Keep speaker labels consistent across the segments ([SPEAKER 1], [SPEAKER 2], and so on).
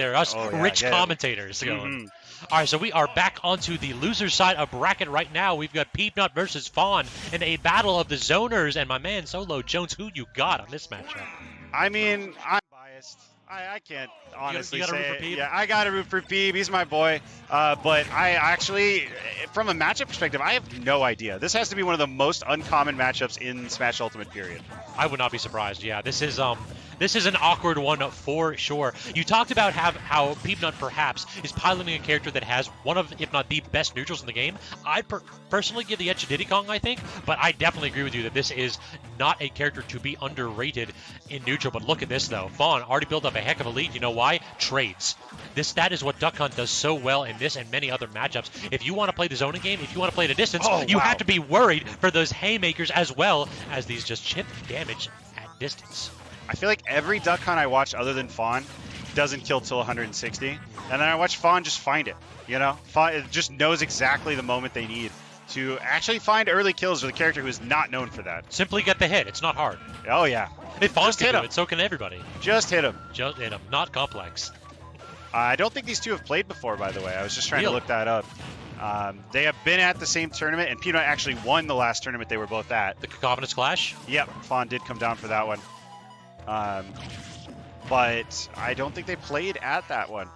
[SPEAKER 1] there. Us rich commentators going. All right, so we are back onto the loser side of bracket right now. We've got Peabnut versus Fawn in a battle of the zoners. And my man, Solo Jones, who you got on this matchup?
[SPEAKER 2] I mean, I'm biased. I can't honestly
[SPEAKER 1] you gotta
[SPEAKER 2] say
[SPEAKER 1] root for Peab?
[SPEAKER 2] Yeah, I got to root for Peab. He's my boy. But I actually, from a matchup perspective, I have no idea. This has to be one of the most uncommon matchups in Smash Ultimate, period.
[SPEAKER 1] I would not be surprised. Yeah, this is an awkward one for sure. You talked about how Peabnut perhaps is piloting a character that has one of, if not the best neutrals in the game. I personally give the edge to Diddy Kong, I think, but I definitely agree with you that this is not a character to be underrated in neutral. But look at this though. Fawn already built up a heck of a lead. You know why? Trades. That is what Duck Hunt does so well in this and many other matchups. If you want to play the zoning game, if you want to play at a distance, you have to be worried for those haymakers as well as these just chip damage at distance.
[SPEAKER 2] I feel like every Duck Hunt I watch other than Fawn doesn't kill till 160. And then I watch Fawn just find it. You know? Fawn just knows exactly the moment they need to actually find early kills with a character who is not known for that.
[SPEAKER 1] Simply get the hit. It's not hard.
[SPEAKER 2] Oh, yeah.
[SPEAKER 1] If Fawn can do it, so can everybody.
[SPEAKER 2] Just hit him.
[SPEAKER 1] Just hit him. Not complex.
[SPEAKER 2] I don't think these two have played before, by the way. I was just trying to look that up. They have been at the same tournament, and Peabnut actually won the last tournament they were both at.
[SPEAKER 1] The Cacophonous Clash?
[SPEAKER 2] Yep, Fawn did come down for that one. But I don't think they played at that one.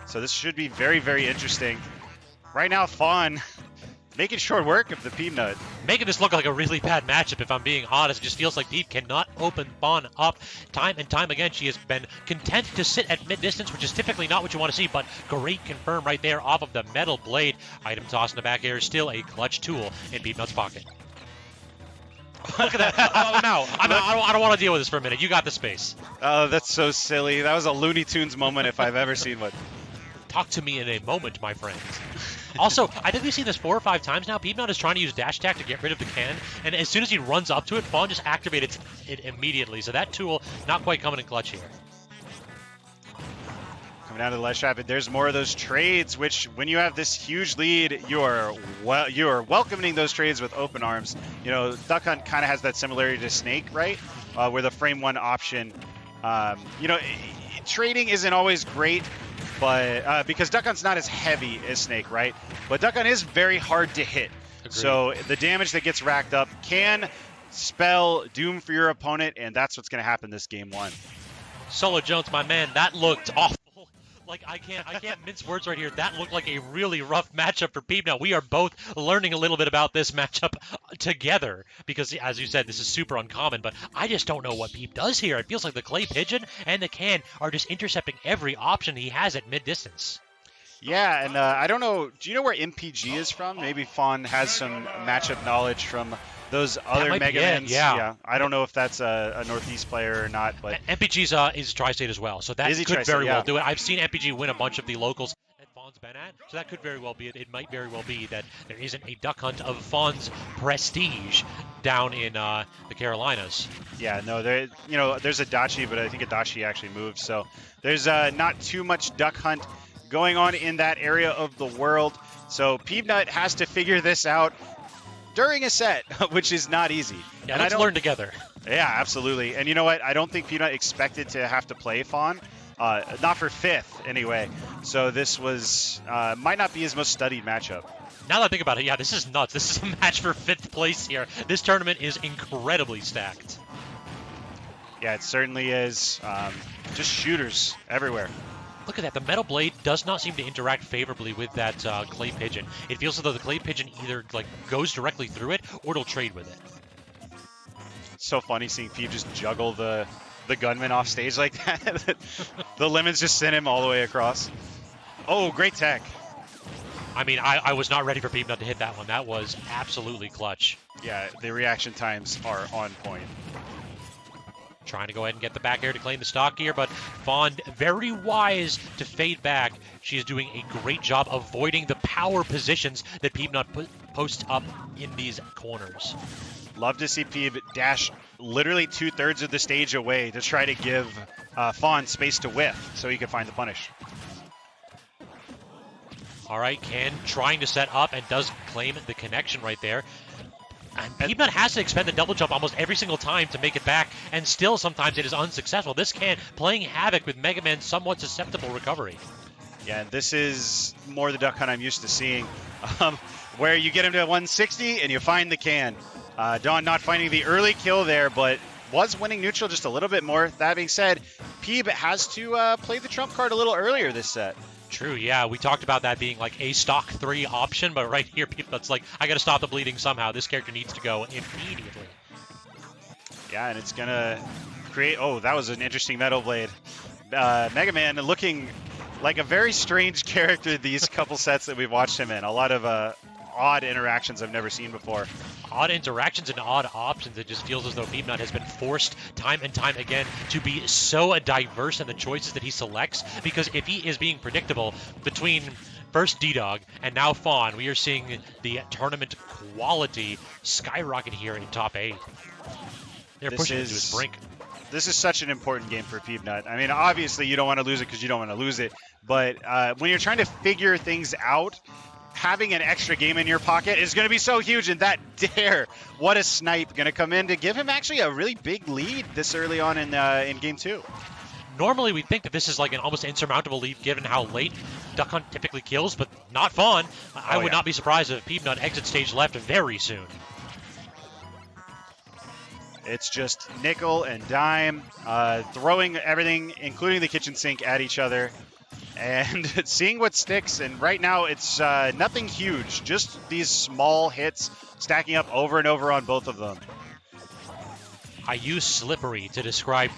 [SPEAKER 2] So this should be very, very interesting. Right now, Fawn making short work of the Peabnut.
[SPEAKER 1] Making this look like a really bad matchup, if I'm being honest. It just feels like Peab cannot open Fawn up. Time and time again, she has been content to sit at mid-distance, which is typically not what you want to see, but great confirm right there off of the metal blade. Item toss in the back air is still a clutch tool in Peabnut's pocket. Look at that. I'm out. I don't want to deal with this for a minute. You got the space.
[SPEAKER 2] Oh, that's so silly. That was a Looney Tunes moment if I've ever seen one.
[SPEAKER 1] Talk to me in a moment, my friends. Also, I think we've seen this 4 or 5 times now. Peabnut is trying to use dash attack to get rid of the can, and as soon as he runs up to it, Fawn just activates it immediately. So that tool not quite coming in clutch here.
[SPEAKER 2] Coming down to the ledge trap, there's more of those trades, which when you have this huge lead, you are welcoming those trades with open arms. You know, Duck Hunt kind of has that similarity to Snake, right? Where the frame one option, you know, trading isn't always great, but because Duck Hunt's not as heavy as Snake, right? But Duck Hunt is very hard to hit.
[SPEAKER 1] Agreed. So
[SPEAKER 2] the damage that gets racked up can spell doom for your opponent, and that's what's going to happen this game one.
[SPEAKER 1] Solo Jones, my man, that looked awful. Like, I can't mince words right here. That looked like a really rough matchup for Peabnut. We are both learning a little bit about this matchup together because, as you said, this is super uncommon, but I just don't know what Peab does here. It feels like the Clay Pigeon and the Can are just intercepting every option he has at mid-distance.
[SPEAKER 2] Yeah, and I don't know, do you know where MPG is from? Maybe Fawn has some matchup knowledge from those other Mega Mans.
[SPEAKER 1] Yeah.
[SPEAKER 2] I don't know if that's a Northeast player or not, but
[SPEAKER 1] MPG's is Tri-State as well, so that could very well do it. I've seen MPG win a bunch of the locals that Fawn's been at, so that could very well be it. It might very well be that there isn't a Duck Hunt of Fawn's prestige down in the Carolinas.
[SPEAKER 2] Yeah, no, there's a Dachi, but I think a Dachi actually moved, so there's not too much Duck Hunt going on in that area of the world. So Peabnut has to figure this out during a set, which is not easy.
[SPEAKER 1] Yeah, let's learn together.
[SPEAKER 2] Yeah, absolutely. And you know what? I don't think Peabnut expected to have to play Fawn. Not for 5th, anyway. So this was might not be his most studied matchup.
[SPEAKER 1] Now that I think about it, yeah, this is nuts. This is a match for 5th place here. This tournament is incredibly stacked.
[SPEAKER 2] Yeah, it certainly is. Just shooters everywhere.
[SPEAKER 1] Look at that. The Metal Blade does not seem to interact favorably with that Clay Pigeon. It feels as though the Clay Pigeon either goes directly through it or it'll trade with it.
[SPEAKER 2] It's so funny seeing Peab just juggle the gunman off stage like that. The lemons just sent him all the way across. Oh, great tech.
[SPEAKER 1] I mean, I was not ready for Peabnut to hit that one. That was absolutely clutch.
[SPEAKER 2] Yeah, the reaction times are on point.
[SPEAKER 1] Trying to go ahead and get the back air to claim the stock gear, but Fawn very wise to fade back. She is doing a great job avoiding the power positions that Peabnut posts up in these corners.
[SPEAKER 2] Love to see Peab dash literally 2/3 of the stage away to try to give Fawn space to whiff so he could find the punish.
[SPEAKER 1] All right, Can trying to set up and does claim the connection right there. And Peabnut has to expend the double jump almost every single time to make it back, and still sometimes it is unsuccessful. This can playing havoc with Mega Man's somewhat susceptible recovery.
[SPEAKER 2] Yeah, this is more the Duck Hunt I'm used to seeing, where you get him to 160 and you find the can. Dawn not finding the early kill there, but was winning neutral just a little bit more. That being said, Peeb has to play the trump card a little earlier this set.
[SPEAKER 1] True, yeah. We talked about that being like a stock 3 option, but right here, Peabnut's like, I got to stop the bleeding somehow. This character needs to go immediately.
[SPEAKER 2] Yeah, and it's going to create... Oh, that was an interesting Metal Blade. Mega Man looking like a very strange character these couple sets that we've watched him in. A lot of odd interactions I've never seen before.
[SPEAKER 1] Odd interactions and odd options. It just feels as though Peabnut has been forced time and time again to be so diverse in the choices that he selects, because if he is being predictable between first D-Dog and now Fawn, we are seeing the tournament quality skyrocket here in top 8. They're pushing it to his brink.
[SPEAKER 2] This is such an important game for Peabnut. I mean, obviously you don't want to lose it because you don't want to lose it, but when you're trying to figure things out, having an extra game in your pocket is going to be so huge, and that dare, what a snipe, going to come in to give him actually a really big lead this early on in game 2.
[SPEAKER 1] Normally we'd think that this is like an almost insurmountable lead given how late Duck Hunt typically kills, but not Fawn. I would not be surprised if Peabnut exits stage left very soon.
[SPEAKER 2] It's just nickel and dime, throwing everything, including the kitchen sink, at each other. And seeing what sticks, and right now it's nothing huge, just these small hits stacking up over and over on both of them.
[SPEAKER 1] I used slippery to describe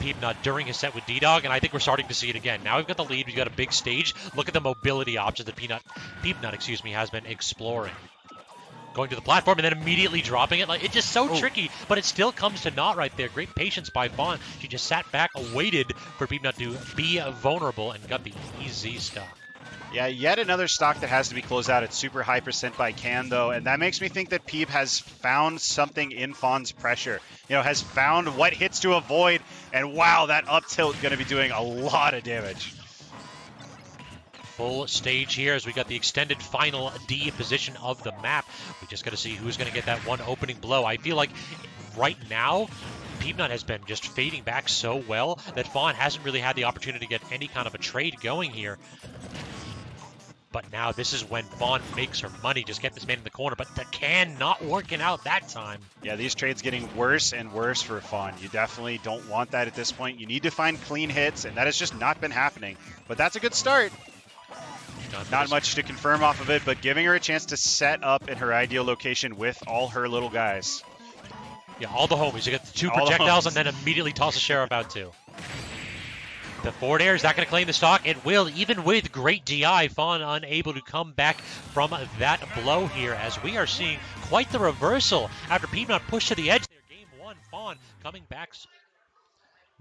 [SPEAKER 1] Peabnut during his set with D-Dog, and I think we're starting to see it again. Now we've got the lead, we've got a big stage. Look at the mobility options that Peabnut, has been exploring. Going to the platform and then immediately dropping it. Like, it's just so tricky, but it still comes to naught right there. Great patience by Fawn. She just sat back, waited for Peabnut to be vulnerable, and got the easy stock.
[SPEAKER 2] Yeah, yet another stock that has to be closed out at super high percent by Can, though, and that makes me think that Peeb has found something in Fawn's pressure. You know, has found what hits to avoid, and wow, that up tilt going to be doing a lot of damage.
[SPEAKER 1] Full stage here as we got the extended final D position of the map. We just got to see who's going to get that one opening blow. I feel like right now, Peabnut has been just fading back so well that Fawn hasn't really had the opportunity to get any kind of a trade going here. But now this is when Fawn makes her money. Just get this man in the corner, but the can not working out that time.
[SPEAKER 2] Yeah, these trades getting worse and worse for Fawn. You definitely don't want that at this point. You need to find clean hits, and that has just not been happening. But that's a good start. Not much to confirm off of it, but giving her a chance to set up in her ideal location with all her little guys.
[SPEAKER 1] Yeah, all the homies. You get the 2 projectiles and then immediately toss the Sheriff out too. The forward air, is that going to claim the stock? It will, even with great DI. Fawn unable to come back from that blow here, as we are seeing quite the reversal after Peabnut pushed to the edge there. Game 1, Fawn coming back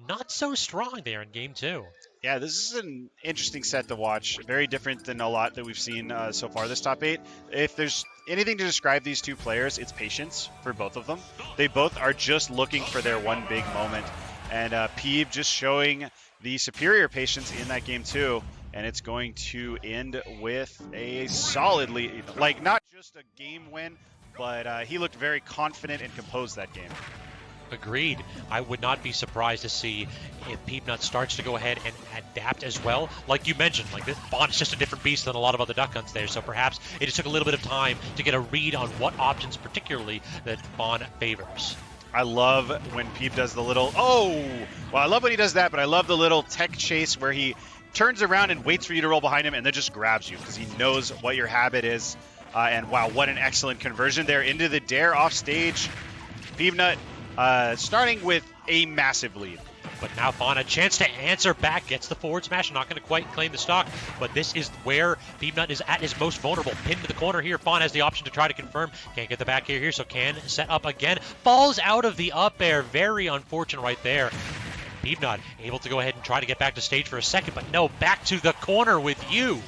[SPEAKER 1] not so strong there in game 2.
[SPEAKER 2] Yeah, this is an interesting set to watch. Very different than a lot that we've seen so far this top 8. If there's anything to describe these two players, it's patience for both of them. They both are just looking for their one big moment. And Peeb just showing the superior patience in that game 2. And it's going to end with a solid lead. Like, not just a game win, but he looked very confident and composed that game.
[SPEAKER 1] Agreed. I would not be surprised to see if Peabnut starts to go ahead and adapt as well. Like you mentioned, like this Fawn is just a different beast than a lot of other Duck Hunts there, so perhaps it just took a little bit of time to get a read on what options particularly that Fawn favors.
[SPEAKER 2] I love when Peeb does the little, well, I love when he does that, but I love the little tech chase where he turns around and waits for you to roll behind him and then just grabs you because he knows what your habit is. And wow, what an excellent conversion there into the dare off stage. Peabnut starting with a massive lead.
[SPEAKER 1] But now Fawn a chance to answer back, gets the forward smash, not going to quite claim the stock, but this is where Peabnut is at his most vulnerable. Pinned to the corner here, Fawn has the option to try to confirm, can't get the back here, so can set up again, falls out of the up air, very unfortunate right there. Peabnut able to go ahead and try to get back to stage for a second, but no, back to the corner with you.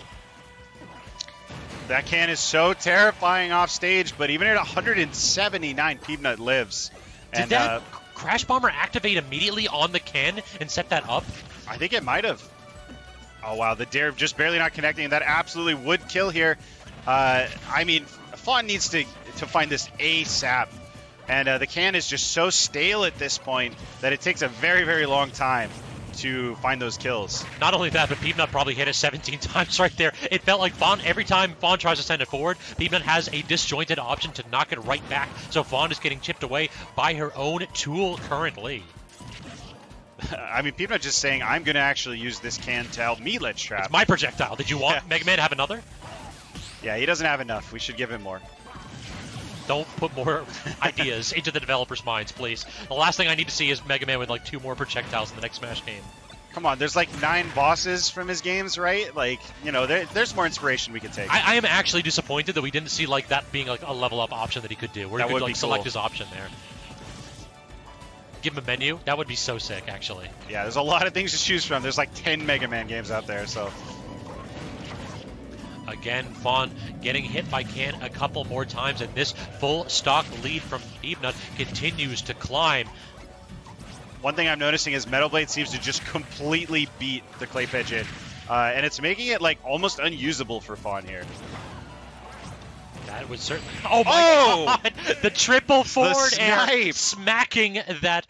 [SPEAKER 2] That can is so terrifying off stage, but even at 179, Peabnut lives.
[SPEAKER 1] Did that Crash Bomber activate immediately on the can and set that up?
[SPEAKER 2] I think it might have. Oh, wow. The dare just barely not connecting. That absolutely would kill here. I mean, Fawn needs to to find this ASAP. And the can is just so stale at this point that it takes a very, very long time to find those kills.
[SPEAKER 1] Not only that, but Peabnut probably hit it 17 times right there. It felt like Fawn, every time Fawn tries to send it forward, Peabnut has a disjointed option to knock it right back. So Fawn is getting chipped away by her own tool currently.
[SPEAKER 2] I mean, Peabnut just saying, I'm going to actually use this can to help me ledge trap.
[SPEAKER 1] It's my projectile. Did you want Mega Man to have another?
[SPEAKER 2] Yeah, he doesn't have enough. We should give him more.
[SPEAKER 1] Don't put more ideas into the developers' minds, please. The last thing I need to see is Mega Man with like 2 more projectiles in the next Smash game.
[SPEAKER 2] Come on, there's like 9 bosses from his games, right? Like, you know, there's more inspiration we could take.
[SPEAKER 1] I am actually disappointed that we didn't see like that being like a level up option that he could do, where he could like select his option there. Give him a menu. That would be so sick, actually.
[SPEAKER 2] Yeah, there's a lot of things to choose from. There's like 10 Mega Man games out there, so.
[SPEAKER 1] Again, Fawn getting hit by Can a couple more times, and this full stock lead from Peabnut continues to climb.
[SPEAKER 2] One thing I'm noticing is Metal Blade seems to just completely beat the Clay Pigeon, and it's making it like almost unusable for Fawn here.
[SPEAKER 1] That would certainly. Oh my God! The triple forward air, smacking that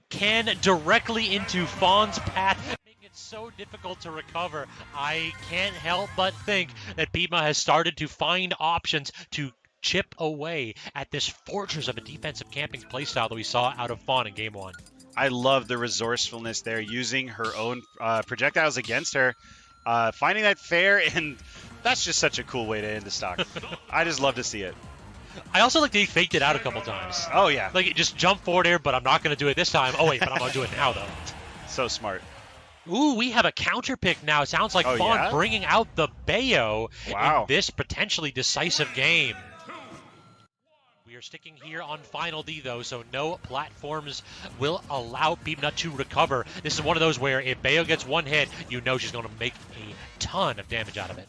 [SPEAKER 1] Can directly into Fawn's path. So difficult to recover. I can't help but think that Peabnut has started to find options to chip away at this fortress of a defensive camping playstyle that we saw out of Fawn in Game 1.
[SPEAKER 2] I love the resourcefulness there, using her own projectiles against her, finding that fair, and that's just such a cool way to end the stock. I just love to see it.
[SPEAKER 1] I also like that he faked it out a couple times.
[SPEAKER 2] Oh, yeah.
[SPEAKER 1] Like, just jump forward air, but I'm not going to do it this time. Oh, wait, but I'm going to do it now, though.
[SPEAKER 2] So smart.
[SPEAKER 1] Ooh, we have a counter pick now. It sounds like Fawn bringing out the Bayo in this potentially decisive game. We are sticking here on Final D, though, so no platforms will allow Peabnut to recover. This is one of those where if Bayo gets one hit, you know she's going to make a ton of damage out of it.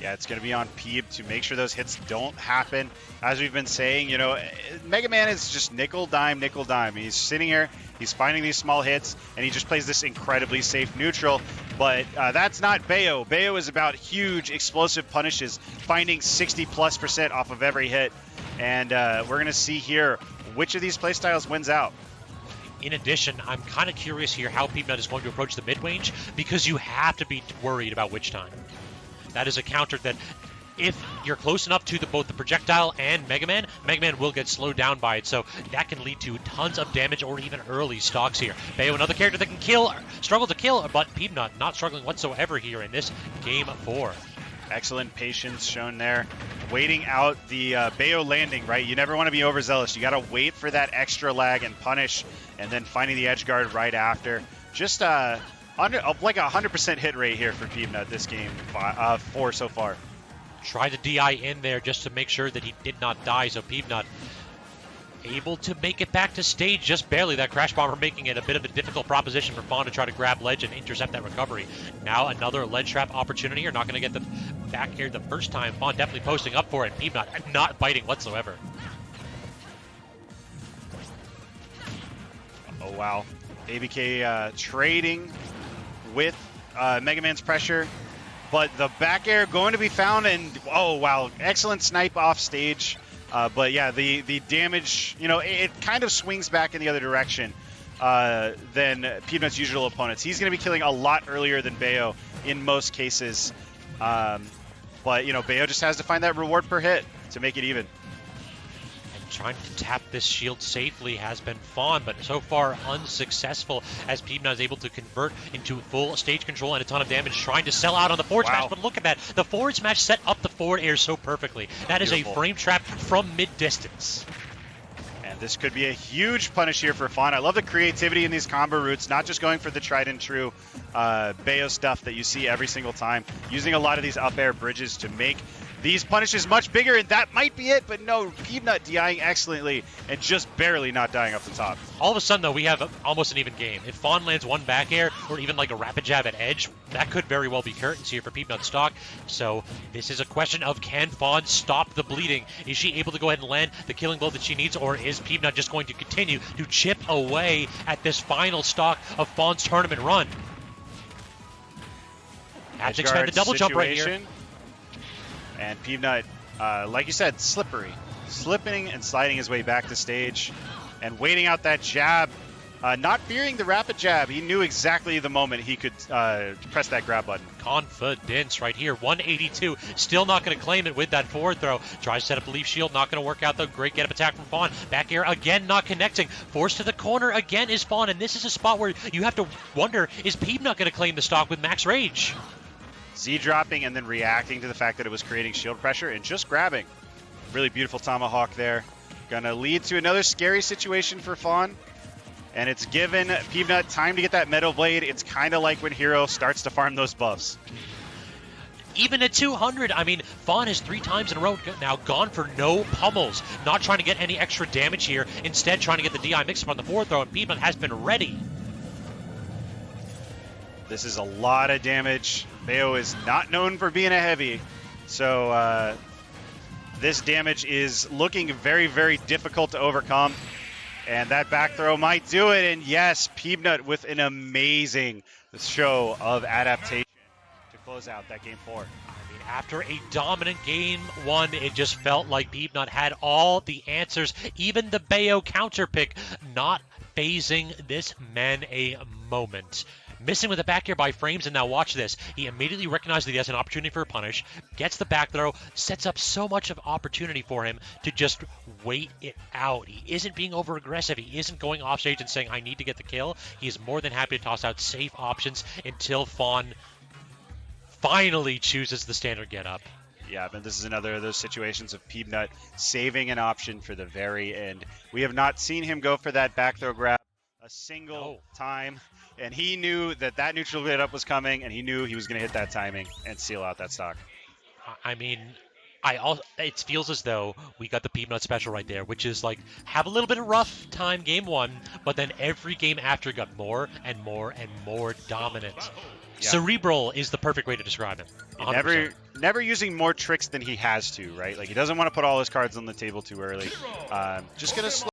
[SPEAKER 2] Yeah, it's going to be on Peeb to make sure those hits don't happen. As we've been saying, you know, Mega Man is just nickel, dime, nickel, dime. He's sitting here, he's finding these small hits, and he just plays this incredibly safe neutral. But that's not Bayo. Bayo is about huge, explosive punishes, finding 60+% off of every hit. And we're going to see here which of these playstyles wins out.
[SPEAKER 1] In addition, I'm kind of curious here how Peabnut is going to approach the mid-range, because you have to be worried about witch time. That is a counter that, if you're close enough to both the projectile and Mega Man will get slowed down by it. So that can lead to tons of damage or even early stocks here. Bayo, another character that can struggle to kill, but Peabnut not struggling whatsoever here in this Game 4.
[SPEAKER 2] Excellent patience shown there. Waiting out the Bayo landing, right? You never want to be overzealous. You got to wait for that extra lag and punish, and then finding the edge guard right after. Just like a 100% hit rate here for Peabnut this game 4 so far.
[SPEAKER 1] Tried to DI in there just to make sure that he did not die, so Peabnut able to make it back to stage just barely. That Crash Bomber making it a bit of a difficult proposition for Fawn to try to grab ledge and intercept that recovery. Now another ledge trap opportunity. You're not going to get the back air the first time. Fawn definitely posting up for it. Peabnut not biting whatsoever.
[SPEAKER 2] Oh, wow. ABK trading with Mega Man's pressure, but the back air going to be found, and oh wow, excellent snipe off stage. But yeah, the damage, you know, it kind of swings back in the other direction than Peabnut's usual opponents. He's going to be killing a lot earlier than Bayo in most cases, but you know, Bayo just has to find that reward per hit to make it even.
[SPEAKER 1] Trying to tap this shield safely has been Fawn, but so far unsuccessful, as Peabnut is able to convert into full stage control and a ton of damage, trying to sell out on the forward smash. But look at that, the forward smash set up the forward air so perfectly. That is a frame trap from mid-distance.
[SPEAKER 2] And this could be a huge punish here for Fawn. I love the creativity in these combo routes, not just going for the tried and true Bayo stuff that you see every single time, using a lot of these up air bridges to make these punishes much bigger, and that might be it, but no, Peabnut DIing excellently and just barely not dying off the top.
[SPEAKER 1] All of a sudden, though, we have almost an even game. If Fawn lands one back air, or even like a rapid jab at edge, that could very well be curtains here for Peabnut stock. So this is a question of, can Fawn stop the bleeding? Is she able to go ahead and land the killing blow that she needs, or is Peabnut just going to continue to chip away at this final stock of Fawn's tournament run? Hatch expended double jump right here.
[SPEAKER 2] And Peabnut, like you said, slippery. slipping and sliding his way back to stage and waiting out that jab. Not fearing the rapid jab. He knew exactly the moment he could press that grab button.
[SPEAKER 1] Confidence right here. 182. Still not going to claim it with that forward throw. Tries to set up a leaf shield. Not going to work out though. Great get up attack from Fawn. Back air again, not connecting. Forced to the corner again is Fawn. And this is a spot where you have to wonder, is Peabnut going to claim the stock with max rage?
[SPEAKER 2] Z dropping and then reacting to the fact that it was creating shield pressure and just grabbing. Really beautiful tomahawk there. Gonna lead to another scary situation for Fawn. And it's given Peabnut time to get that Metal Blade. It's kind of like when Hero starts to farm those buffs.
[SPEAKER 1] Even at 200, I mean, Fawn has 3 times in a row now gone for no pummels. Not trying to get any extra damage here. Instead, trying to get the DI mix-up on the forward throw, and Peabnut has been ready.
[SPEAKER 2] This is a lot of damage. Bayo is not known for being a heavy. So this damage is looking very, very difficult to overcome. And that back throw might do it. And yes, Peabnut with an amazing show of adaptation to close out that game 4.
[SPEAKER 1] I mean, after a dominant game 1, it just felt like Peabnut had all the answers. Even the Bayo counter pick not phasing this man a moment. Missing with the back air by frames, and now watch this. He immediately recognized that he has an opportunity for a punish, gets the back throw, sets up so much of opportunity for him to just wait it out. He isn't being over-aggressive. He isn't going off stage and saying, I need to get the kill. He is more than happy to toss out safe options until Fawn finally chooses the standard get-up.
[SPEAKER 2] Yeah, but this is another of those situations of Peabnut saving an option for the very end. We have not seen him go for that back throw grab a single time. And he knew that that neutral get up was coming, and he knew he was going to hit that timing and seal out that stock.
[SPEAKER 1] I mean, it feels as though we got the Peabnut special right there, which is like, have a little bit of rough time game 1, but then every game after got more and more and more dominant. Yeah. Cerebral is the perfect way to describe him.
[SPEAKER 2] Never using more tricks than he has to, right? Like, he doesn't want to put all his cards on the table too early. Just going to